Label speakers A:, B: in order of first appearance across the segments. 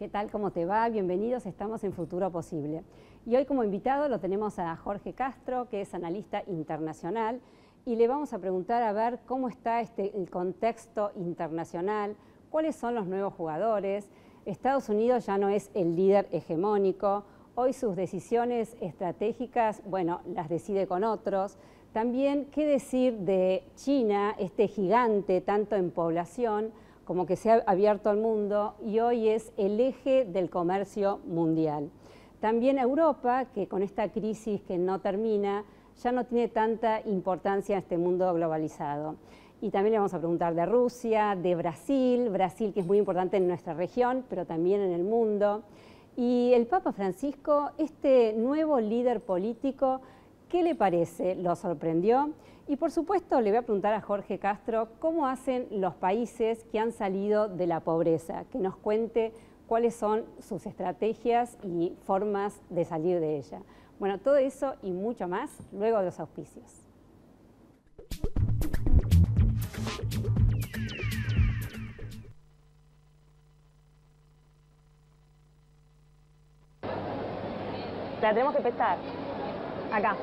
A: ¿Qué tal? ¿Cómo te va? Bienvenidos, estamos en Futuro Posible. Y hoy como invitado lo tenemos a Jorge Castro, que es analista internacional, y le vamos a preguntar a ver cómo está el contexto internacional, cuáles son los nuevos jugadores. Estados Unidos ya no es el líder hegemónico, hoy sus decisiones estratégicas, bueno, las decide con otros. También, ¿qué decir de China, este gigante tanto en población como que se ha abierto al mundo y hoy es el eje del comercio mundial? También Europa, que con esta crisis que no termina, ya no tiene tanta importancia en este mundo globalizado. Y también le vamos a preguntar de Rusia, de Brasil, Brasil que es muy importante en nuestra región, pero también en el mundo. Y el Papa Francisco, este nuevo líder político, ¿qué le parece? ¿Lo sorprendió? Y por supuesto le voy a preguntar a Jorge Castro cómo hacen los países que han salido de la pobreza, que nos cuente cuáles son sus estrategias y formas de salir de ella. Bueno, todo eso y mucho más luego de los auspicios. La tenemos que pesar. Acá.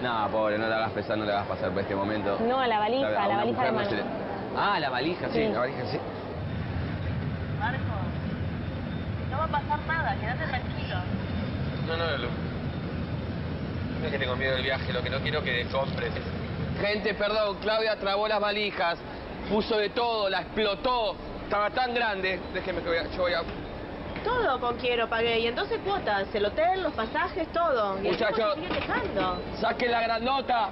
B: No, pobre, no la hagas pesar, no le hagas pasar por este momento.
A: No, a la valija de mano.
B: Ah, la valija, sí, la valija, sí.
C: Marco, no va a pasar nada, quédate tranquilo.
B: No es que tengo miedo del viaje, lo que no quiero es que descompres. Gente, perdón, Claudia trabó las valijas, puso de todo, la explotó. Estaba tan grande, déjeme que yo voy a...
C: Todo con quiero pagué, y entonces cuotas, el hotel, los pasajes, todo. Y
B: Muchachos,
C: sigue quejando.
B: ¡saquen la grandota!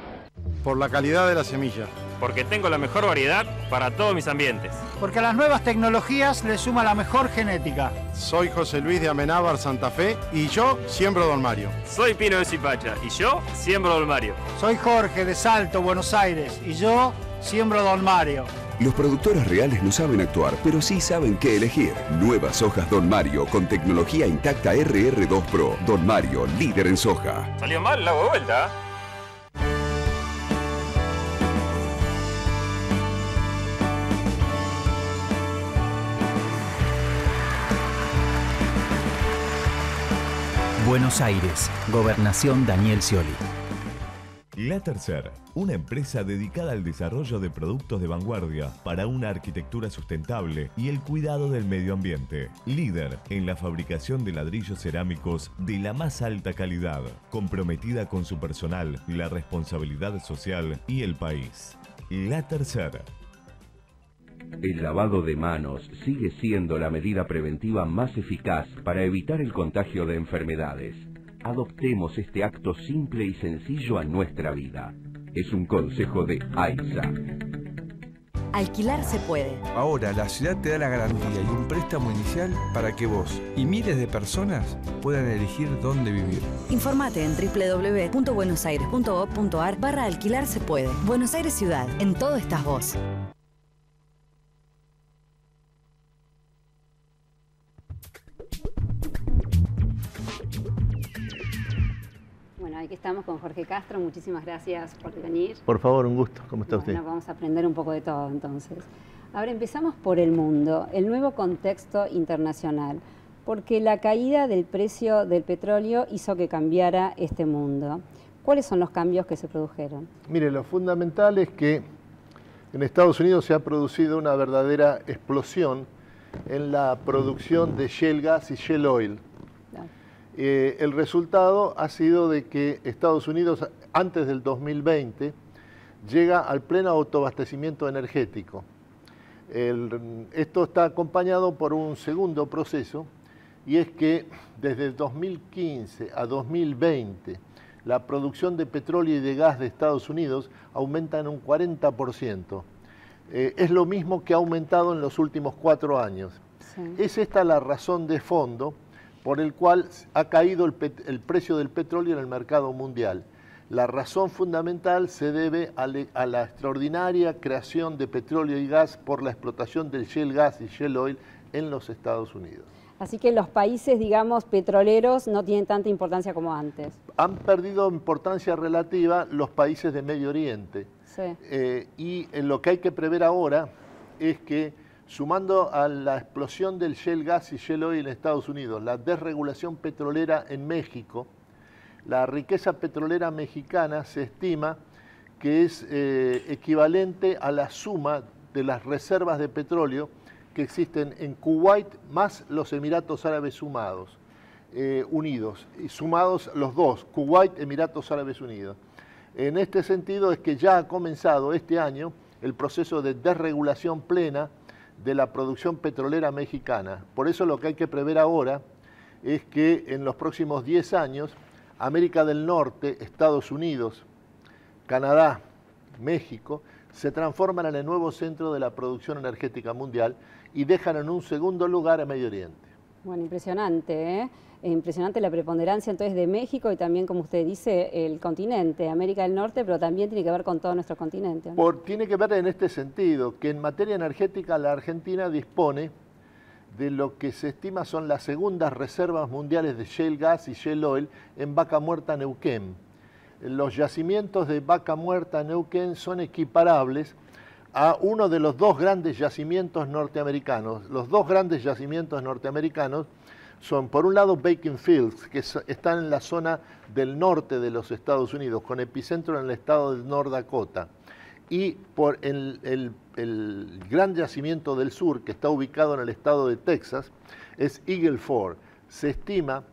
D: Por la calidad de la semilla.
E: Porque tengo la mejor variedad para todos mis ambientes.
F: Porque a las nuevas tecnologías le suma la mejor genética.
D: Soy José Luis de Amenábar, Santa Fe, y yo siembro Don Mario.
E: Soy Pino de Zipacha y yo siembro Don Mario.
F: Soy Jorge de Salto, Buenos Aires, y yo siembro Don Mario.
G: Los productores reales no saben actuar, pero sí saben qué elegir. Nuevas hojas Don Mario con tecnología intacta RR2 Pro. Don Mario, líder en soja.
E: Salió mal, la hago de vuelta.
H: Buenos Aires, Gobernación Daniel Scioli.
I: La Tercer, una empresa dedicada al desarrollo de productos de vanguardia para una arquitectura sustentable y el cuidado del medio ambiente. Líder en la fabricación de ladrillos cerámicos de la más alta calidad, comprometida con su personal, la responsabilidad social y el país. La Tercer.
G: El lavado de manos sigue siendo la medida preventiva más eficaz para evitar el contagio de enfermedades. Adoptemos este acto simple y sencillo a nuestra vida. Es un consejo de AISA.
J: Alquilar se puede.
K: Ahora la ciudad te da la garantía y un préstamo inicial para que vos y miles de personas puedan elegir dónde vivir.
J: Informate en www.buenosaires.gov.ar/alquilar se puede. Buenos Aires Ciudad, en todo estás vos.
A: Aquí estamos con Jorge Castro, muchísimas gracias por venir.
L: Por favor, un gusto. ¿Cómo está usted?
A: Vamos a aprender un poco de todo entonces. Ahora empezamos por el mundo, el nuevo contexto internacional, porque la caída del precio del petróleo hizo que cambiara este mundo. ¿Cuáles son los cambios que se produjeron?
M: Mire, lo fundamental es que en Estados Unidos se ha producido una verdadera explosión en la producción de shale gas y shale oil. El resultado ha sido de que Estados Unidos, antes del 2020, llega al pleno autoabastecimiento energético. Esto está acompañado por un segundo proceso, y es que desde 2015 a 2020, la producción de petróleo y de gas de Estados Unidos aumenta en un 40%. Es lo mismo que ha aumentado en los últimos 4 años. Sí. Es esta la razón de fondo por el cual ha caído el precio del petróleo en el mercado mundial. La razón fundamental se debe a la extraordinaria creación de petróleo y gas por la explotación del shale gas y shale oil en los Estados Unidos.
A: Así que los países, digamos, petroleros no tienen tanta importancia como antes.
M: Han perdido importancia relativa los países de Medio Oriente.
A: Sí.
M: Y lo que hay que prever ahora es que sumando a la explosión del shale gas y shale oil en Estados Unidos, la desregulación petrolera en México, la riqueza petrolera mexicana se estima que es equivalente a la suma de las reservas de petróleo que existen en Kuwait más los Emiratos Árabes Unidos, y sumados los dos, Kuwait, Emiratos Árabes Unidos. En este sentido es que ya ha comenzado este año el proceso de desregulación plena de la producción petrolera mexicana. Por eso lo que hay que prever ahora es que en los próximos 10 años, América del Norte, Estados Unidos, Canadá, México, se transforman en el nuevo centro de la producción energética mundial y dejan en un segundo lugar a Medio Oriente.
A: Bueno, impresionante, ¿eh? Impresionante la preponderancia entonces de México y también, como usted dice, el continente, América del Norte, pero también tiene que ver con todo nuestro continente, ¿no?
M: Tiene que ver en este sentido, que en materia energética la Argentina dispone de lo que se estima son las segundas reservas mundiales de shale gas y shale oil en Vaca Muerta, Neuquén. Los yacimientos de Vaca Muerta, Neuquén son equiparables a uno de los dos grandes yacimientos norteamericanos. Los dos grandes yacimientos norteamericanos son, por un lado, Baking Fields, que están en la zona del norte de los Estados Unidos, con epicentro en el estado de North Dakota, y por el gran yacimiento del sur, que está ubicado en el estado de Texas, es Eagle Ford. Se estima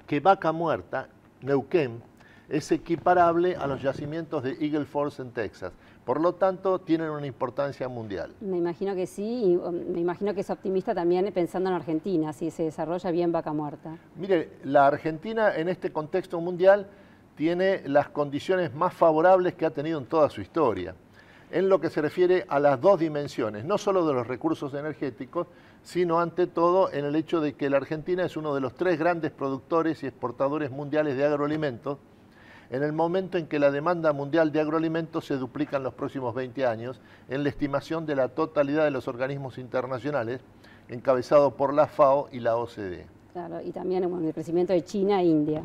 M: que Vaca Muerta, Neuquén, es equiparable a los yacimientos de Eagle Ford en Texas. Por lo tanto, tienen una importancia mundial.
A: Me imagino que sí, y me imagino que es optimista también pensando en Argentina, si se desarrolla bien Vaca Muerta.
M: Mire, la Argentina en este contexto mundial tiene las condiciones más favorables que ha tenido en toda su historia, en lo que se refiere a las dos dimensiones, no solo de los recursos energéticos, sino ante todo en el hecho de que la Argentina es uno de los 3 grandes productores y exportadores mundiales de agroalimentos, en el momento en que la demanda mundial de agroalimentos se duplica en los próximos 20 años, en la estimación de la totalidad de los organismos internacionales, encabezados por la FAO y la OCDE.
A: Claro, y también el crecimiento de China e India.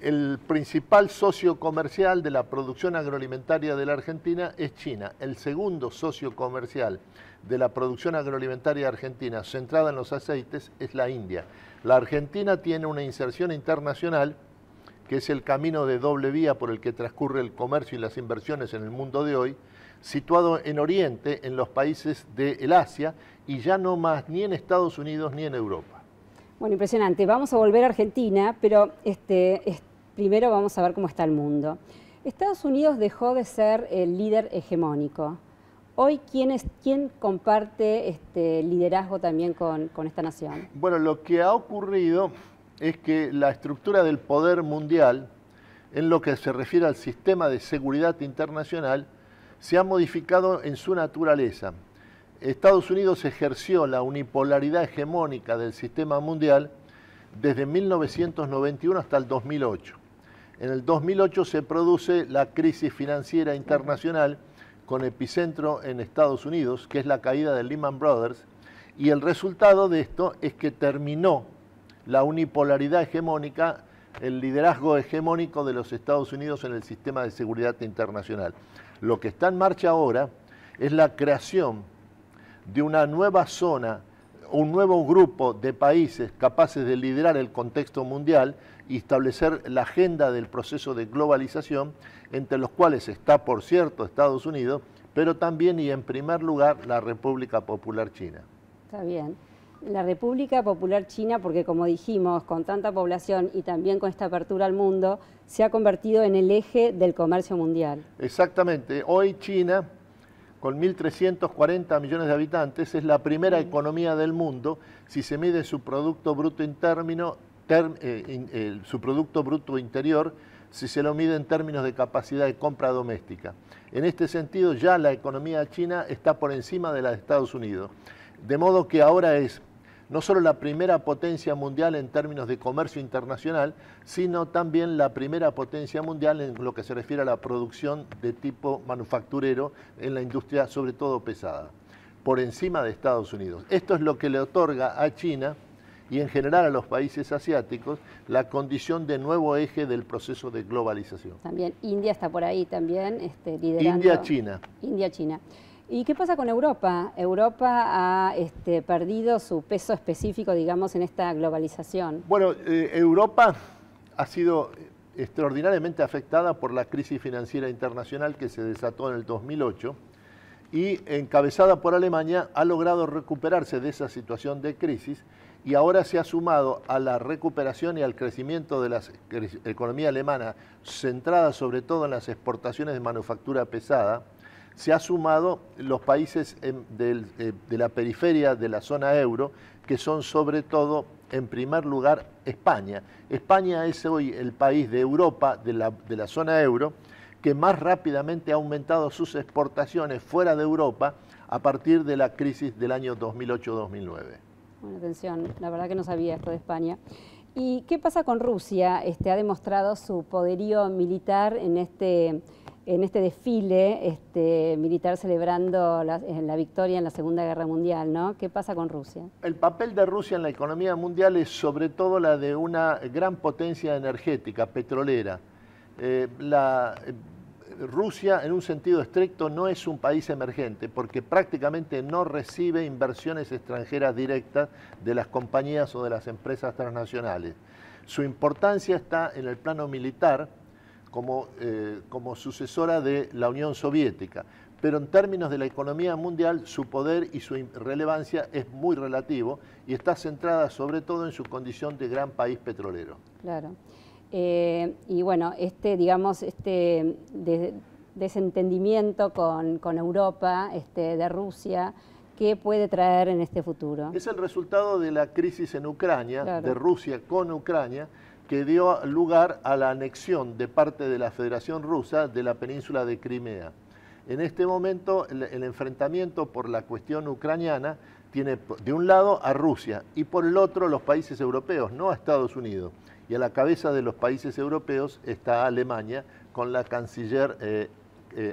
M: El principal socio comercial de la producción agroalimentaria de la Argentina es China. El segundo socio comercial de la producción agroalimentaria argentina, centrada en los aceites, es la India. La Argentina tiene una inserción internacional, que es el camino de doble vía por el que transcurre el comercio y las inversiones en el mundo de hoy, situado en Oriente, en los países del Asia, y ya no más ni en Estados Unidos ni en Europa.
A: Bueno, impresionante. Vamos a volver a Argentina, pero primero vamos a ver cómo está el mundo. Estados Unidos dejó de ser el líder hegemónico. Hoy, ¿quién comparte liderazgo también con esta nación?
M: Bueno, lo que ha ocurrido es que la estructura del poder mundial, en lo que se refiere al sistema de seguridad internacional, se ha modificado en su naturaleza. Estados Unidos ejerció la unipolaridad hegemónica del sistema mundial desde 1991 hasta el 2008. En el 2008 se produce la crisis financiera internacional con epicentro en Estados Unidos, que es la caída de Lehman Brothers, y el resultado de esto es que terminó la unipolaridad hegemónica, el liderazgo hegemónico de los Estados Unidos en el sistema de seguridad internacional. Lo que está en marcha ahora es la creación de una nueva zona, un nuevo grupo de países capaces de liderar el contexto mundial y establecer la agenda del proceso de globalización, entre los cuales está, por cierto, Estados Unidos, pero también y en primer lugar la República Popular China.
A: Está bien. La República Popular China, porque como dijimos, con tanta población y también con esta apertura al mundo, se ha convertido en el eje del comercio mundial.
M: Exactamente. Hoy China, con 1.340 millones de habitantes, es la primera economía del mundo si se mide su Producto Bruto su Producto Bruto Interior, si se lo mide en términos de capacidad de compra doméstica. En este sentido, ya la economía china está por encima de la de Estados Unidos. De modo que ahora es no solo la primera potencia mundial en términos de comercio internacional, sino también la primera potencia mundial en lo que se refiere a la producción de tipo manufacturero en la industria, sobre todo pesada, por encima de Estados Unidos. Esto es lo que le otorga a China y en general a los países asiáticos la condición de nuevo eje del proceso de globalización.
A: También India está por ahí también liderando.
M: India-China.
A: India-China. ¿Y qué pasa con Europa? Europa ha perdido su peso específico, digamos, en esta globalización.
M: Bueno, Europa ha sido extraordinariamente afectada por la crisis financiera internacional que se desató en el 2008 y, encabezada por Alemania, ha logrado recuperarse de esa situación de crisis y ahora se ha sumado a la recuperación y al crecimiento de la economía alemana, centrada sobre todo en las exportaciones de manufactura pesada. Se ha sumado los países de la periferia de la zona euro, que son sobre todo, en primer lugar, España. España es hoy el país de Europa, de la zona euro, que más rápidamente ha aumentado sus exportaciones fuera de Europa a partir de la crisis del año 2008-2009.
A: Bueno, atención, la verdad que no sabía esto de España. ¿Y qué pasa con Rusia? Ha demostrado su poderío militar en este desfile militar celebrando la victoria en la Segunda Guerra Mundial, ¿no? ¿Qué pasa con Rusia?
M: El papel de Rusia en la economía mundial es sobre todo la de una gran potencia energética, petrolera. Rusia, en un sentido estricto, no es un país emergente porque prácticamente no recibe inversiones extranjeras directas de las compañías o de las empresas transnacionales. Su importancia está en el plano militar, como sucesora de la Unión Soviética, pero en términos de la economía mundial su poder y su relevancia es muy relativo y está centrada sobre todo en su condición de gran país petrolero.
A: Claro. Y bueno, desentendimiento con Europa, de Rusia, ¿qué puede traer en este futuro?
M: Es el resultado de la crisis en Ucrania,
A: claro,
M: de Rusia con Ucrania, que dio lugar a la anexión de parte de la Federación Rusa de la península de Crimea. En este momento el enfrentamiento por la cuestión ucraniana tiene de un lado a Rusia y por el otro los países europeos, no a Estados Unidos. Y a la cabeza de los países europeos está Alemania, con la canciller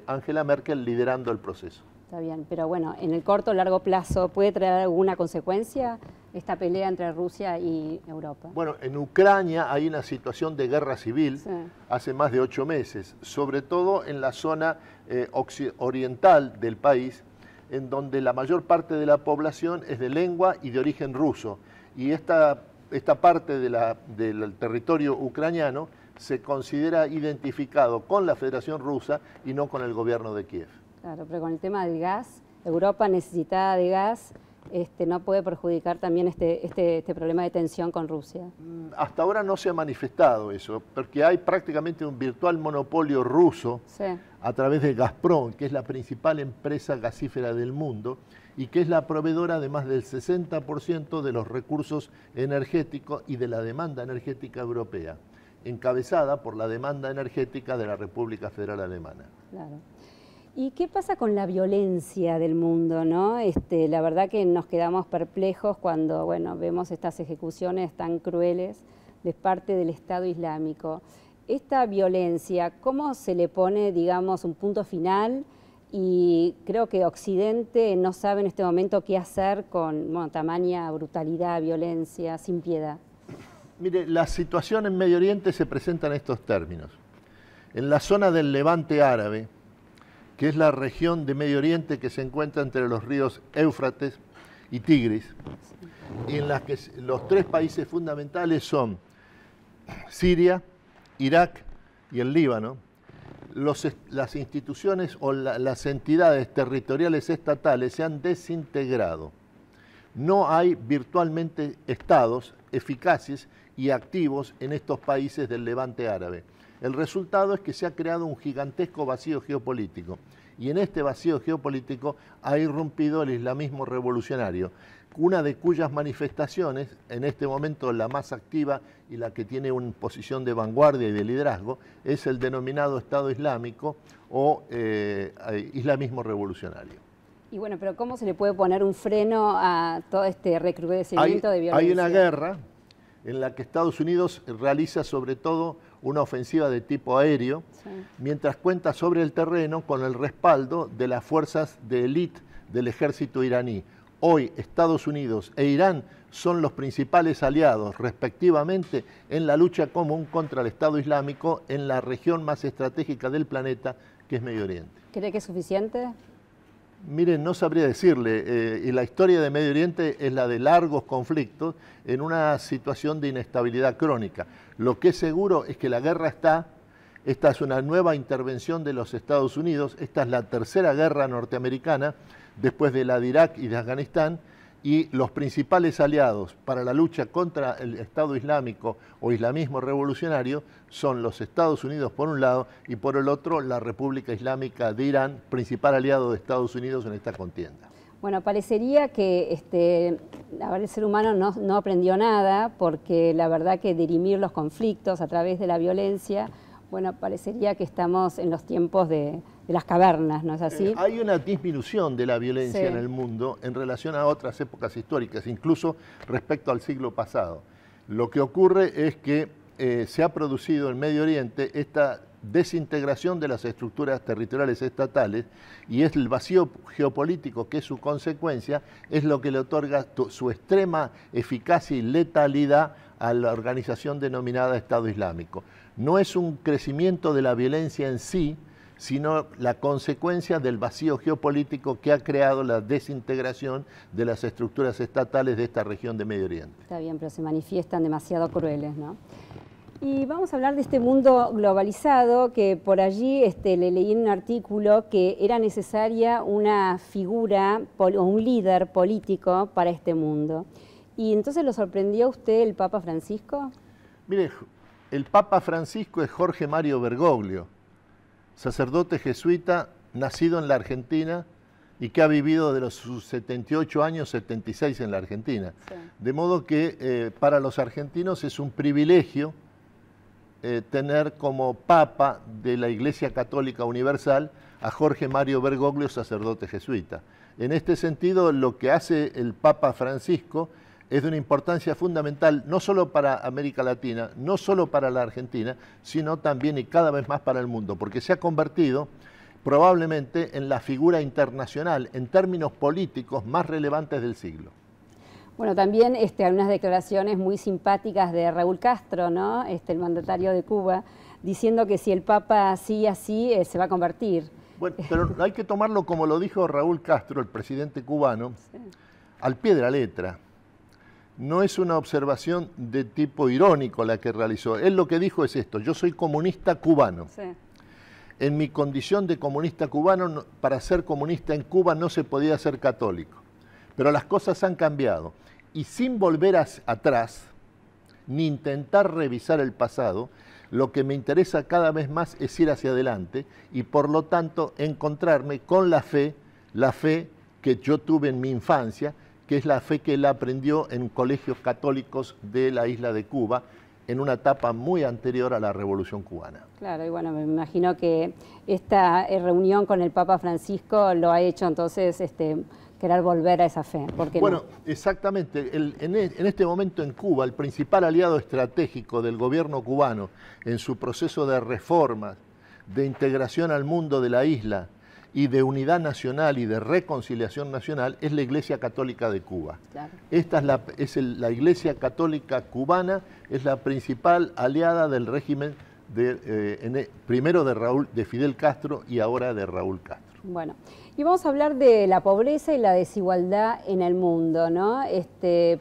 M: Angela Merkel liderando el proceso.
A: Está bien, pero bueno, en el corto o largo plazo, ¿puede traer alguna consecuencia esta pelea entre Rusia y Europa?
M: Bueno, en Ucrania hay una situación de guerra civil, sí, hace más de 8 meses, sobre todo en la zona oriental del país, en donde la mayor parte de la población es de lengua y de origen ruso. Y esta parte del territorio ucraniano se considera identificado con la Federación Rusa y no con el gobierno de Kiev.
A: Claro, pero con el tema del gas, Europa necesitada de gas, ¿no puede perjudicar también este problema de tensión con Rusia?
M: Hasta ahora no se ha manifestado eso, porque hay prácticamente un virtual monopolio ruso, sí, a través de Gazprom, que es la principal empresa gasífera del mundo y que es la proveedora de más del 60% de los recursos energéticos y de la demanda energética europea, encabezada por la demanda energética de la República Federal Alemana.
A: Claro. ¿Y qué pasa con la violencia del mundo, no? La verdad que nos quedamos perplejos cuando, bueno, vemos estas ejecuciones tan crueles de parte del Estado Islámico. Esta violencia, ¿cómo se le pone, digamos, un punto final? Y creo que Occidente no sabe en este momento qué hacer con, bueno, tamaña brutalidad, violencia, sin piedad.
M: Mire, la situación en Medio Oriente se presenta en estos términos. En la zona del Levante árabe, que es la región de Medio Oriente que se encuentra entre los ríos Éufrates y Tigris, y en las que los 3 países fundamentales son Siria, Irak y el Líbano. Las instituciones o las entidades territoriales estatales se han desintegrado. No hay virtualmente estados eficaces y activos en estos países del Levante árabe. El resultado es que se ha creado un gigantesco vacío geopolítico y en este vacío geopolítico ha irrumpido el islamismo revolucionario, una de cuyas manifestaciones, en este momento la más activa y la que tiene una posición de vanguardia y de liderazgo, es el denominado Estado Islámico o islamismo revolucionario.
A: Y bueno, pero ¿cómo se le puede poner un freno a todo este recrudecimiento de violencia?
M: Hay una guerra en la que Estados Unidos realiza sobre todo una ofensiva de tipo aéreo, sí, mientras cuenta sobre el terreno con el respaldo de las fuerzas de élite del ejército iraní. Hoy Estados Unidos e Irán son los principales aliados, respectivamente, en la lucha común contra el Estado Islámico en la región más estratégica del planeta, que es Medio Oriente.
A: ¿Cree que es suficiente?
M: Miren, no sabría decirle, y la historia de Medio Oriente es la de largos conflictos en una situación de inestabilidad crónica. Lo que es seguro es que la guerra está, esta es una nueva intervención de los Estados Unidos, esta es la tercera guerra norteamericana después de la de Irak y de Afganistán, y los principales aliados para la lucha contra el Estado Islámico o islamismo revolucionario son los Estados Unidos por un lado y por el otro la República Islámica de Irán, principal aliado de Estados Unidos en esta contienda.
A: Bueno, parecería que el ser humano no aprendió nada, porque la verdad que dirimir los conflictos a través de la violencia, bueno, parecería que estamos en los tiempos de las cavernas, ¿no es así?
M: Hay una disminución de la violencia en el mundo en relación a otras épocas históricas, incluso respecto al siglo pasado. Lo que ocurre es que se ha producido en Medio Oriente esta desintegración de las estructuras territoriales estatales, y es el vacío geopolítico que es su consecuencia, es lo que le otorga su extrema eficacia y letalidad a la organización denominada Estado Islámico. No es un crecimiento de la violencia en sí, sino la consecuencia del vacío geopolítico que ha creado la desintegración de las estructuras estatales de esta región de Medio Oriente.
A: Está bien, pero se manifiestan demasiado crueles, ¿no? Y vamos a hablar de este mundo globalizado, que por allí le leí en un artículo que era necesaria una figura o un líder político para este mundo. ¿Y entonces lo sorprendió a usted el Papa Francisco?
M: Mire, el Papa Francisco es Jorge Mario Bergoglio, sacerdote jesuita nacido en la Argentina y que ha vivido de sus 78 años, 76 en la Argentina. Sí. De modo que para los argentinos es un privilegio tener como Papa de la Iglesia Católica Universal a Jorge Mario Bergoglio, sacerdote jesuita. En este sentido, lo que hace el Papa Francisco es de una importancia fundamental, no solo para América Latina, no solo para la Argentina, sino también y cada vez más para el mundo, porque se ha convertido probablemente en la figura internacional, en términos políticos, más relevantes del siglo.
A: Bueno, también hay unas declaraciones muy simpáticas de Raúl Castro, ¿no? El mandatario de Cuba, diciendo que si el Papa sigue así, se va a convertir.
M: Bueno, pero hay que tomarlo como lo dijo Raúl Castro, el presidente cubano, sí, al pie de la letra. No es una observación de tipo irónico la que realizó. Él lo que dijo es esto: yo soy comunista cubano. Sí. En mi condición de comunista cubano, para ser comunista en Cuba no se podía ser católico. Pero las cosas han cambiado. Y sin volver atrás, ni intentar revisar el pasado, lo que me interesa cada vez más es ir hacia adelante y por lo tanto encontrarme con la fe que yo tuve en mi infancia, que es la fe que él aprendió en colegios católicos de la isla de Cuba, en una etapa muy anterior a la Revolución Cubana.
A: Claro, y bueno, me imagino que esta reunión con el Papa Francisco lo ha hecho entonces querer volver a esa fe. ¿Por qué
M: bueno,
A: no?
M: Exactamente. En este momento en Cuba, el principal aliado estratégico del gobierno cubano en su proceso de reformas, de integración al mundo de la isla, y de unidad nacional y de reconciliación nacional es la Iglesia Católica de Cuba. Claro. Esta es la Iglesia Católica cubana, es la principal aliada del régimen primero de Fidel Castro y ahora de Raúl Castro.
A: Bueno, y vamos a hablar de la pobreza y la desigualdad en el mundo, ¿no?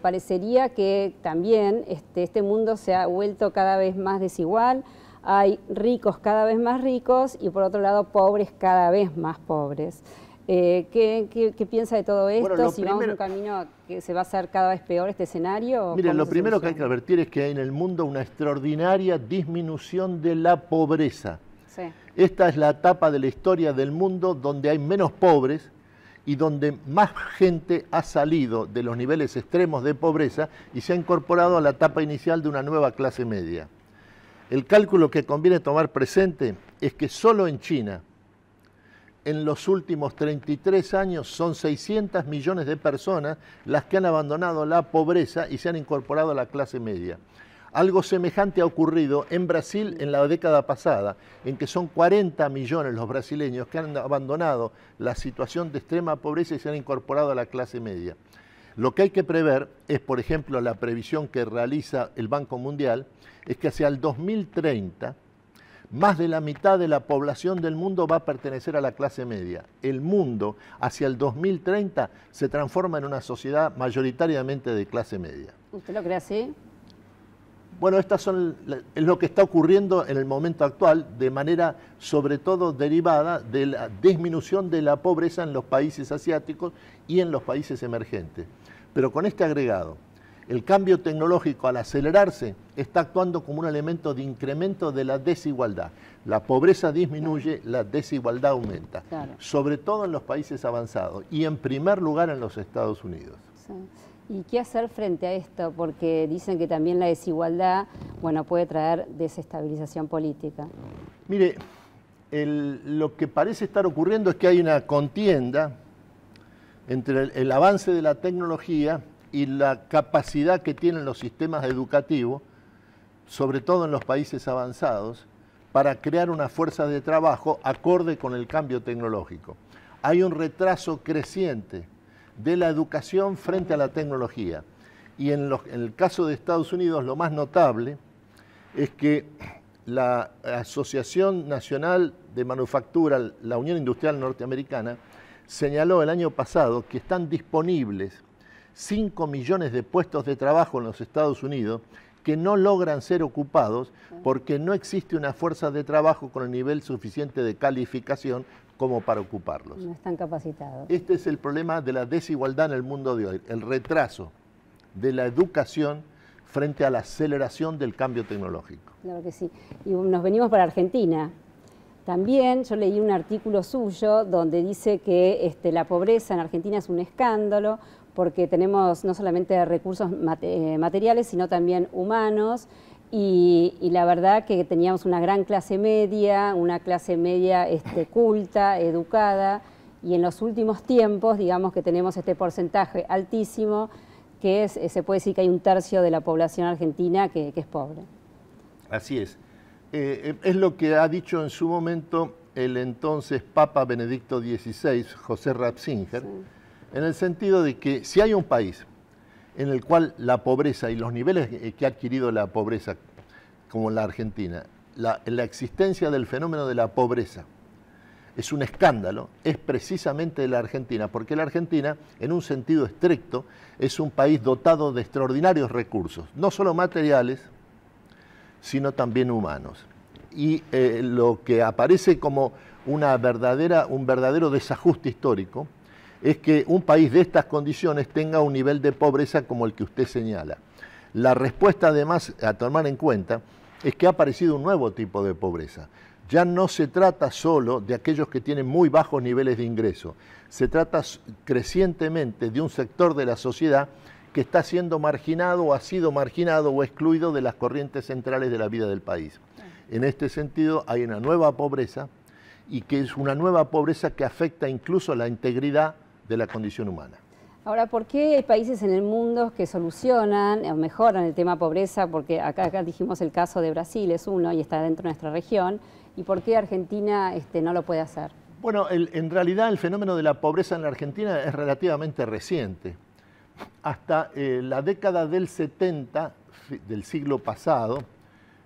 A: Parecería que también este mundo se ha vuelto cada vez más desigual. Hay ricos cada vez más ricos y por otro lado pobres cada vez más pobres. ¿Qué piensa de todo esto? Bueno, si vamos en un camino que se va a hacer cada vez peor este escenario.
M: Mire, lo primero que hay que advertir es que hay en el mundo una extraordinaria disminución de la pobreza. Sí. Esta es la etapa de la historia del mundo donde hay menos pobres y donde más gente ha salido de los niveles extremos de pobreza y se ha incorporado a la etapa inicial de una nueva clase media. El cálculo que conviene tomar presente es que solo en China, en los últimos 33 años, son 600 millones de personas las que han abandonado la pobreza y se han incorporado a la clase media. Algo semejante ha ocurrido en Brasil en la década pasada, en que son 40 millones los brasileños que han abandonado la situación de extrema pobreza y se han incorporado a la clase media. Lo que hay que prever es, por ejemplo, la previsión que realiza el Banco Mundial, es que hacia el 2030 Más de la mitad de la población del mundo va a pertenecer a la clase media. El mundo, hacia el 2030, se transforma en una sociedad mayoritariamente de clase media.
A: ¿Usted lo cree así?
M: Bueno, es lo que está ocurriendo en el momento actual, de manera sobre todo derivada de la disminución de la pobreza en los países asiáticos y en los países emergentes. Pero con este agregado, el cambio tecnológico, al acelerarse, está actuando como un elemento de incremento de la desigualdad. La pobreza disminuye, la desigualdad aumenta, sobre todo en los países avanzados y en primer lugar en los Estados Unidos.
A: Sí. ¿Y qué hacer frente a esto? Porque dicen que también la desigualdad, bueno, puede traer desestabilización política.
M: Mire, lo que parece estar ocurriendo es que hay una contienda entre el avance de la tecnología y la capacidad que tienen los sistemas educativos, sobre todo en los países avanzados, para crear una fuerza de trabajo acorde con el cambio tecnológico. Hay un retraso creciente de la educación frente a la tecnología. Y en el caso de Estados Unidos, lo más notable es que la Asociación Nacional de Manufactura, la Unión Industrial Norteamericana, señaló el año pasado que están disponibles 5 millones de puestos de trabajo en los Estados Unidos que no logran ser ocupados porque no existe una fuerza de trabajo con el nivel suficiente de calificación como para ocuparlos.
A: No están capacitados.
M: Este es el problema de la desigualdad en el mundo de hoy, el retraso de la educación frente a la aceleración del cambio tecnológico.
A: Claro que sí. Y nos venimos para Argentina. También yo leí un artículo suyo donde dice que la pobreza en Argentina es un escándalo porque tenemos no solamente recursos materiales, sino también humanos. Y la verdad que teníamos una gran clase media culta, educada, y en los últimos tiempos, digamos que tenemos este porcentaje altísimo, que se puede decir que hay un tercio de la población argentina que es pobre.
M: Así es. Es lo que ha dicho en su momento el entonces Papa Benedicto XVI, José Ratzinger, sí, en el sentido de que si hay un país en el cual la pobreza y los niveles que ha adquirido la pobreza, como la Argentina, la existencia del fenómeno de la pobreza es un escándalo, es precisamente la Argentina, porque la Argentina, en un sentido estricto, es un país dotado de extraordinarios recursos, no solo materiales, sino también humanos. Y lo que aparece como un verdadero desajuste histórico es que un país de estas condiciones tenga un nivel de pobreza como el que usted señala. La respuesta, además, a tomar en cuenta, es que ha aparecido un nuevo tipo de pobreza. Ya no se trata solo de aquellos que tienen muy bajos niveles de ingreso, se trata crecientemente de un sector de la sociedad que está siendo marginado o ha sido marginado o excluido de las corrientes centrales de la vida del país. En este sentido, hay una nueva pobreza y que es una nueva pobreza que afecta incluso la integridad de la condición humana.
A: Ahora, ¿por qué hay países en el mundo que solucionan o mejoran el tema pobreza? Porque acá dijimos el caso de Brasil, es uno y está dentro de nuestra región. ¿Y por qué Argentina no lo puede hacer?
M: Bueno, en realidad el fenómeno de la pobreza en la Argentina es relativamente reciente. Hasta la década del 70, del siglo pasado,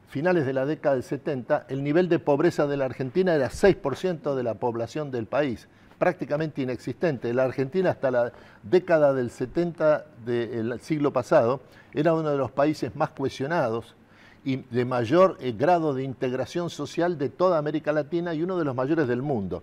M: finales de la década del 70, el nivel de pobreza de la Argentina era 6% de la población del país, prácticamente inexistente. La Argentina hasta la década del 70 del siglo pasado era uno de los países más cohesionados y de mayor grado de integración social de toda América Latina y uno de los mayores del mundo.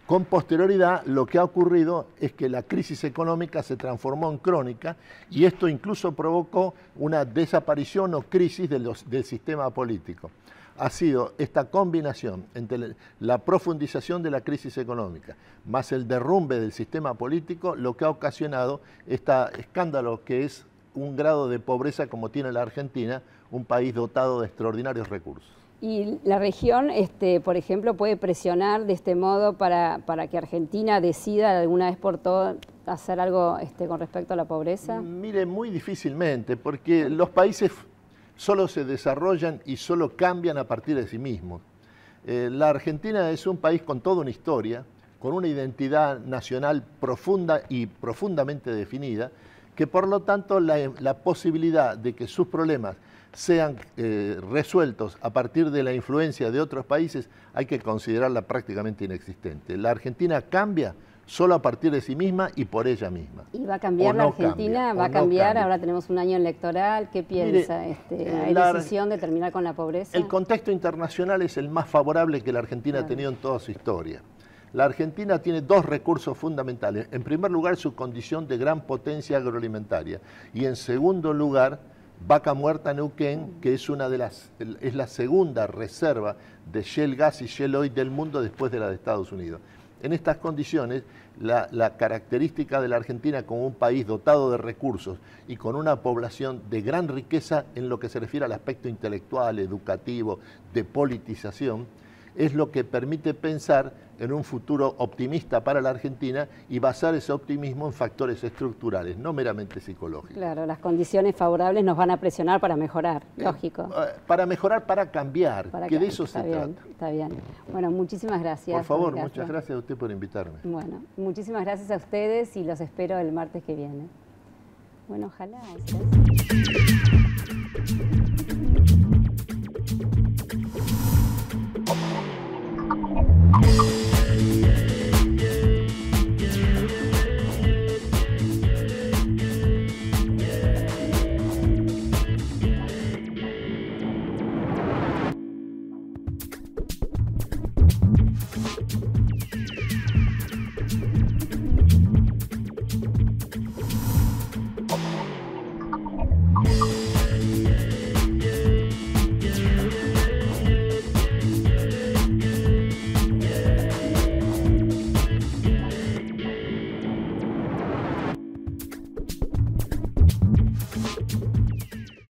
M: Con posterioridad, lo que ha ocurrido es que la crisis económica se transformó en crónica y esto incluso provocó una desaparición o crisis del sistema político. Ha sido esta combinación entre la profundización de la crisis económica más el derrumbe del sistema político lo que ha ocasionado este escándalo que es un grado de pobreza como tiene la Argentina, un país dotado de extraordinarios recursos.
A: ¿Y la región, por ejemplo, puede presionar de este modo para que Argentina decida de alguna vez por todas hacer algo con respecto a la pobreza?
M: Mire, muy difícilmente, porque los países solo se desarrollan y solo cambian a partir de sí mismos. La Argentina es un país con toda una historia, con una identidad nacional profunda y profundamente definida, que por lo tanto la posibilidad de que sus problemas sean resueltos a partir de la influencia de otros países hay que considerarla prácticamente inexistente. La Argentina cambia solo a partir de sí misma y por ella misma.
A: ¿Y va a cambiar la Argentina? ¿Va a cambiar? Ahora tenemos un año electoral. ¿Qué piensa? ¿Hay decisión de terminar con la pobreza?
M: El contexto internacional es el más favorable que la Argentina ha tenido en toda su historia. La Argentina tiene dos recursos fundamentales. En primer lugar, su condición de gran potencia agroalimentaria. Y en segundo lugar, Vaca Muerta Neuquén, que es es la segunda reserva de shale gas y shale oil del mundo después de la de Estados Unidos. En estas condiciones, la característica de la Argentina como un país dotado de recursos y con una población de gran riqueza en lo que se refiere al aspecto intelectual, educativo, de politización, es lo que permite pensar en un futuro optimista para la Argentina y basar ese optimismo en factores estructurales, no meramente psicológicos.
A: Claro, las condiciones favorables nos van a presionar para mejorar, lógico.
M: Para mejorar, para cambiar, que de eso se trata.
A: Está bien. Bueno, muchísimas gracias.
M: Por favor, muchas gracias a usted por invitarme.
A: Bueno, muchísimas gracias a ustedes y los espero el martes que viene. Bueno, ojalá.